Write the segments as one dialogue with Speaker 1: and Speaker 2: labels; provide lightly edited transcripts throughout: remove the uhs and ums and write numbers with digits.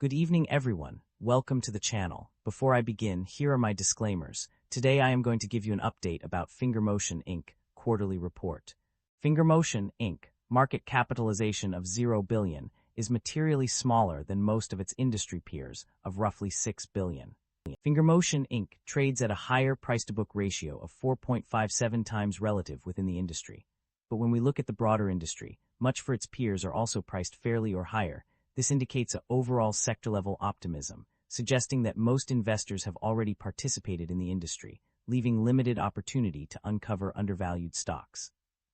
Speaker 1: Good evening, everyone. Welcome to the channel. Before I begin, here are my disclaimers. Today I am going to give you an update about FingerMotion Inc. quarterly report. FingerMotion Inc. market capitalization of $0 billion is materially smaller than most of its industry peers of roughly $6 billion. FingerMotion Inc. trades at a higher price-to-book ratio of 4.57 times relative within the industry. But when we look at the broader industry, much for its peers are also priced fairly or higher. This indicates an overall sector-level optimism, suggesting that most investors have already participated in the industry, leaving limited opportunity to uncover undervalued stocks.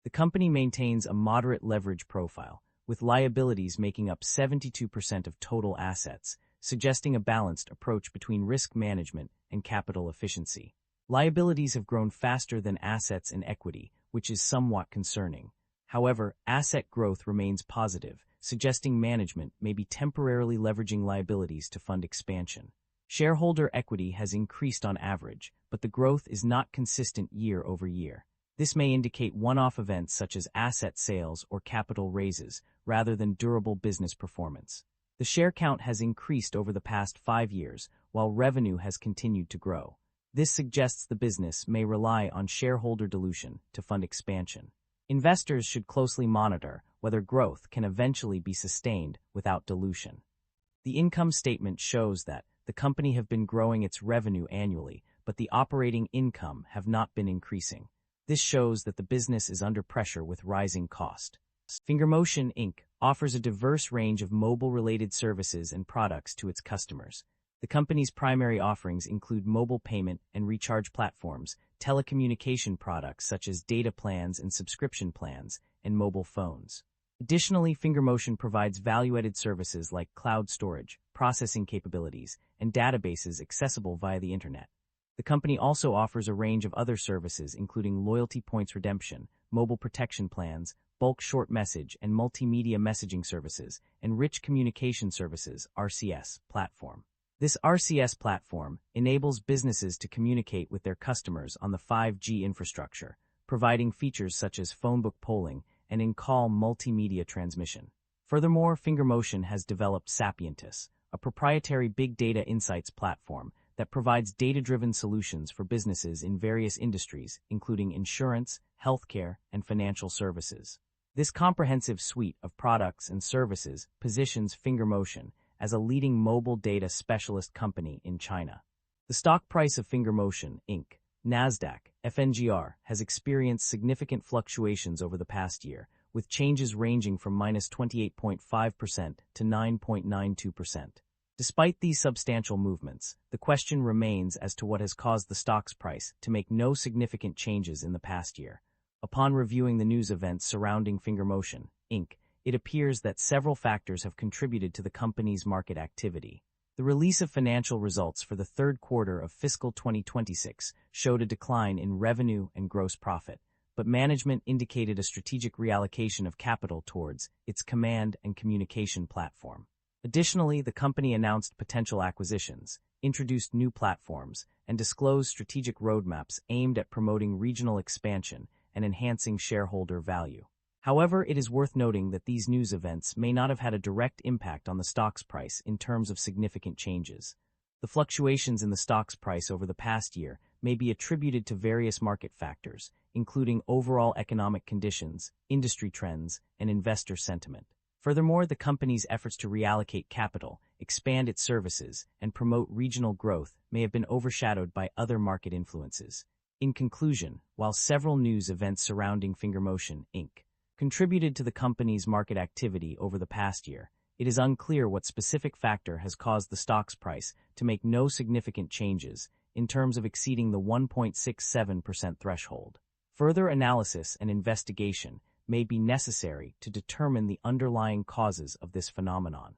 Speaker 1: The company maintains a moderate leverage profile, with liabilities making up 72% of total assets, suggesting a balanced approach between risk management and capital efficiency. Liabilities have grown faster than assets and equity, which is somewhat concerning. However, asset growth remains positive, suggesting management may be temporarily leveraging liabilities to fund expansion. Shareholder equity has increased on average, but the growth is not consistent year over year. This may indicate one-off events such as asset sales or capital raises, rather than durable business performance. The share count has increased over the past 5 years, while revenue has continued to grow. This suggests the business may rely on shareholder dilution to fund expansion. Investors should closely monitor whether growth can eventually be sustained without dilution. The income statement shows that the company have been growing its revenue annually, but the operating income have not been increasing. This shows that the business is under pressure with rising cost. FingerMotion Inc. offers a diverse range of mobile-related services and products to its customers. The company's primary offerings include mobile payment and recharge platforms, telecommunication products such as data plans and subscription plans, and mobile phones. Additionally, FingerMotion provides value-added services like cloud storage, processing capabilities, and databases accessible via the Internet. The company also offers a range of other services including loyalty points redemption, mobile protection plans, bulk short message and multimedia messaging services, and rich communication services (RCS) platform. This RCS platform enables businesses to communicate with their customers on the 5G infrastructure, providing features such as phone book polling and in-call multimedia transmission. Furthermore, FingerMotion has developed Sapientus, a proprietary big data insights platform that provides data-driven solutions for businesses in various industries, including insurance, healthcare, and financial services. This comprehensive suite of products and services positions FingerMotion as a leading mobile data specialist company in China. The stock price of FingerMotion Inc., NASDAQ, FNGR, has experienced significant fluctuations over the past year, with changes ranging from -28.5% to 9.92%. Despite these substantial movements, the question remains as to what has caused the stock's price to make no significant changes in the past year. Upon reviewing the news events surrounding FingerMotion Inc., it appears that several factors have contributed to the company's market activity. The release of financial results for the third quarter of fiscal 2026 showed a decline in revenue and gross profit, but management indicated a strategic reallocation of capital towards its command and communication platform. Additionally, the company announced potential acquisitions, introduced new platforms, and disclosed strategic roadmaps aimed at promoting regional expansion and enhancing shareholder value. However, it is worth noting that these news events may not have had a direct impact on the stock's price in terms of significant changes. The fluctuations in the stock's price over the past year may be attributed to various market factors, including overall economic conditions, industry trends, and investor sentiment. Furthermore, the company's efforts to reallocate capital, expand its services, and promote regional growth may have been overshadowed by other market influences. In conclusion, while several news events surrounding FingerMotion Inc. contributed to the company's market activity over the past year, it is unclear what specific factor has caused the stock's price to make no significant changes in terms of exceeding the 1.67% threshold. Further analysis and investigation may be necessary to determine the underlying causes of this phenomenon.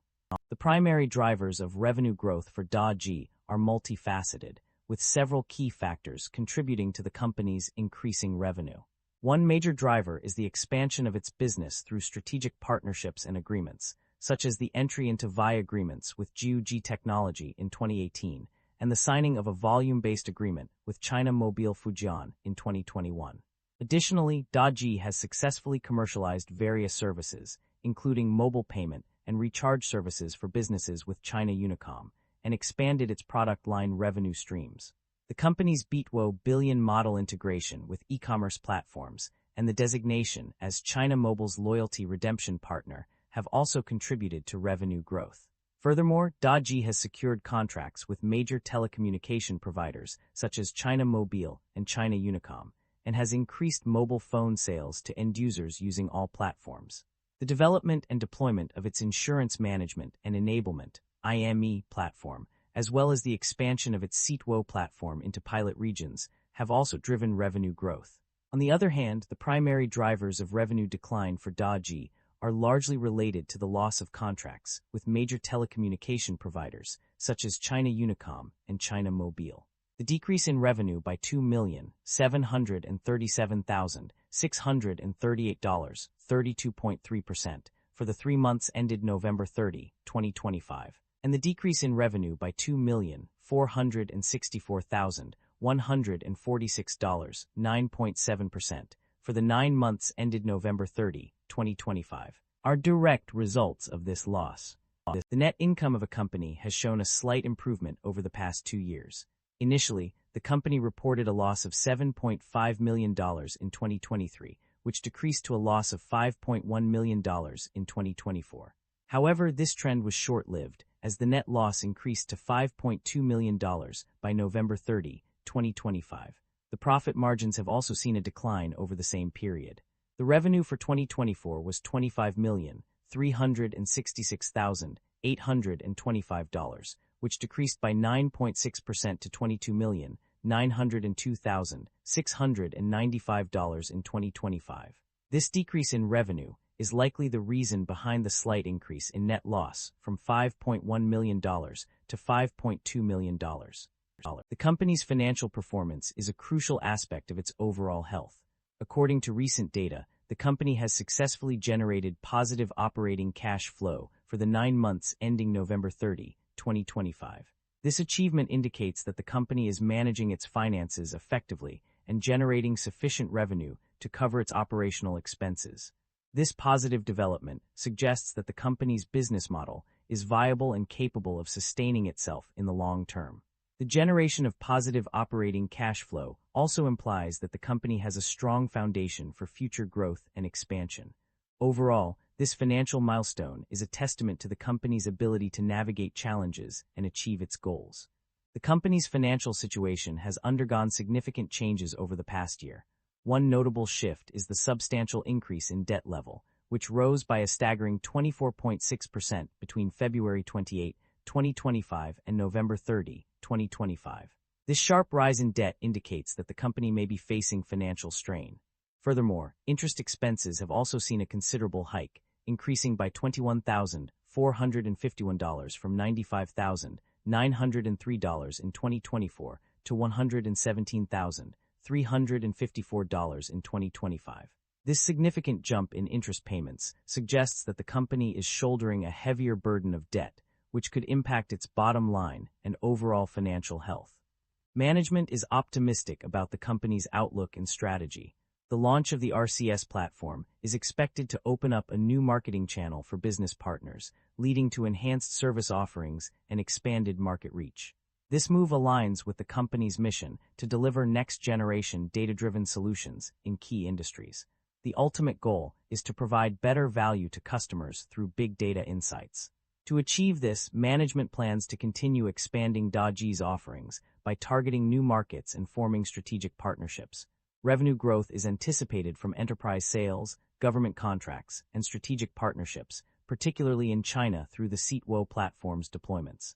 Speaker 1: The primary drivers of revenue growth for DAG are multifaceted, with several key factors contributing to the company's increasing revenue. One major driver is the expansion of its business through strategic partnerships and agreements, such as the entry into VI agreements with GUG Technology in 2018 and the signing of a volume-based agreement with China Mobile Fujian in 2021. Additionally, DAG has successfully commercialized various services, including mobile payment and recharge services for businesses with China Unicom, and expanded its product line revenue streams. The company's Beatwo billion model integration with e-commerce platforms and the designation as China Mobile's loyalty redemption partner have also contributed to revenue growth. Furthermore, DaJi has secured contracts with major telecommunication providers such as China Mobile and China Unicom, and has increased mobile phone sales to end users using all platforms. The development and deployment of its insurance management and enablement (IME) platform, as well as the expansion of its Seatwo platform into pilot regions, have also driven revenue growth. On the other hand, the primary drivers of revenue decline for DaJi are largely related to the loss of contracts with major telecommunication providers such as China Unicom and China Mobile. The decrease in revenue by $2,737,638, 32.3%, for the 3 months ended November 30, 2025, and the decrease in revenue by $2,464,146, 9.7%, for the 9 months ended November 30, 2025, are direct results of this loss. The net income of a company has shown a slight improvement over the past 2 years. Initially, the company reported a loss of $7.5 million in 2023, which decreased to a loss of $5.1 million in 2024. However, this trend was short-lived, as the net loss increased to $5.2 million by November 30, 2025. The profit margins have also seen a decline over the same period. The revenue for 2024 was $25,366,825, which decreased by 9.6% to $22,902,695 in 2025. This decrease in revenue is likely the reason behind the slight increase in net loss from $5.1 million to $5.2 million. The company's financial performance is a crucial aspect of its overall health. According to recent data, the company has successfully generated positive operating cash flow for the 9 months ending November 30, 2025. This achievement indicates that the company is managing its finances effectively and generating sufficient revenue to cover its operational expenses. This positive development suggests that the company's business model is viable and capable of sustaining itself in the long term. The generation of positive operating cash flow also implies that the company has a strong foundation for future growth and expansion. Overall, this financial milestone is a testament to the company's ability to navigate challenges and achieve its goals. The company's financial situation has undergone significant changes over the past year. One notable shift is the substantial increase in debt level, which rose by a staggering 24.6% between February 28, 2025 and November 30, 2025. This sharp rise in debt indicates that the company may be facing financial strain. Furthermore, interest expenses have also seen a considerable hike, increasing by $21,451 from $95,903 in 2024 to $117,354 in 2025. This significant jump in interest payments suggests that the company is shouldering a heavier burden of debt, which could impact its bottom line and overall financial health. Management is optimistic about the company's outlook and strategy. The launch of the RCS platform is expected to open up a new marketing channel for business partners, leading to enhanced service offerings and expanded market reach. This move aligns with the company's mission to deliver next-generation data-driven solutions in key industries. The ultimate goal is to provide better value to customers through big data insights. To achieve this, management plans to continue expanding DaJi's offerings by targeting new markets and forming strategic partnerships. Revenue growth is anticipated from enterprise sales, government contracts, and strategic partnerships, particularly in China through the Seatwo platform's deployments.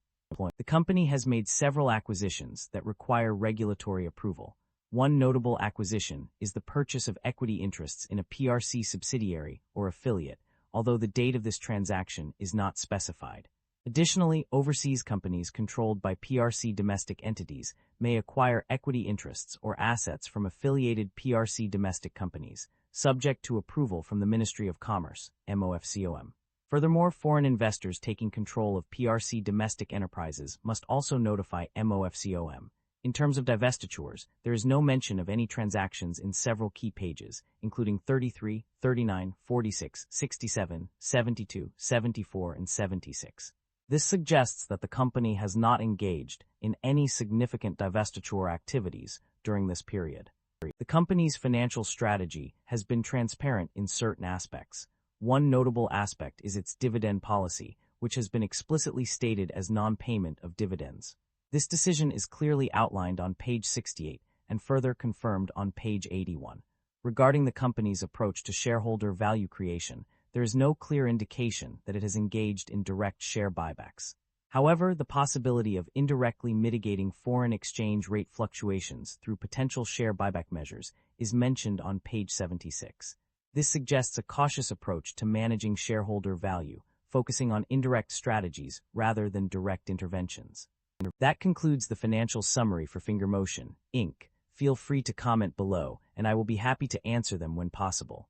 Speaker 1: The company has made several acquisitions that require regulatory approval. One notable acquisition is the purchase of equity interests in a PRC subsidiary or affiliate, although the date of this transaction is not specified. Additionally, overseas companies controlled by PRC domestic entities may acquire equity interests or assets from affiliated PRC domestic companies, subject to approval from the Ministry of Commerce, MOFCOM. Furthermore, foreign investors taking control of PRC domestic enterprises must also notify MOFCOM. In terms of divestitures, there is no mention of any transactions in several key pages, including 33, 39, 46, 67, 72, 74, and 76. This suggests that the company has not engaged in any significant divestiture activities during this period. The company's financial strategy has been transparent in certain aspects. One notable aspect is its dividend policy, which has been explicitly stated as non-payment of dividends. This decision is clearly outlined on page 68 and further confirmed on page 81. Regarding the company's approach to shareholder value creation, there is no clear indication that it has engaged in direct share buybacks. However, the possibility of indirectly mitigating foreign exchange rate fluctuations through potential share buyback measures is mentioned on page 76. This suggests a cautious approach to managing shareholder value, focusing on indirect strategies rather than direct interventions. That concludes the financial summary for FingerMotion, Inc. Feel free to comment below, and I will be happy to answer them when possible.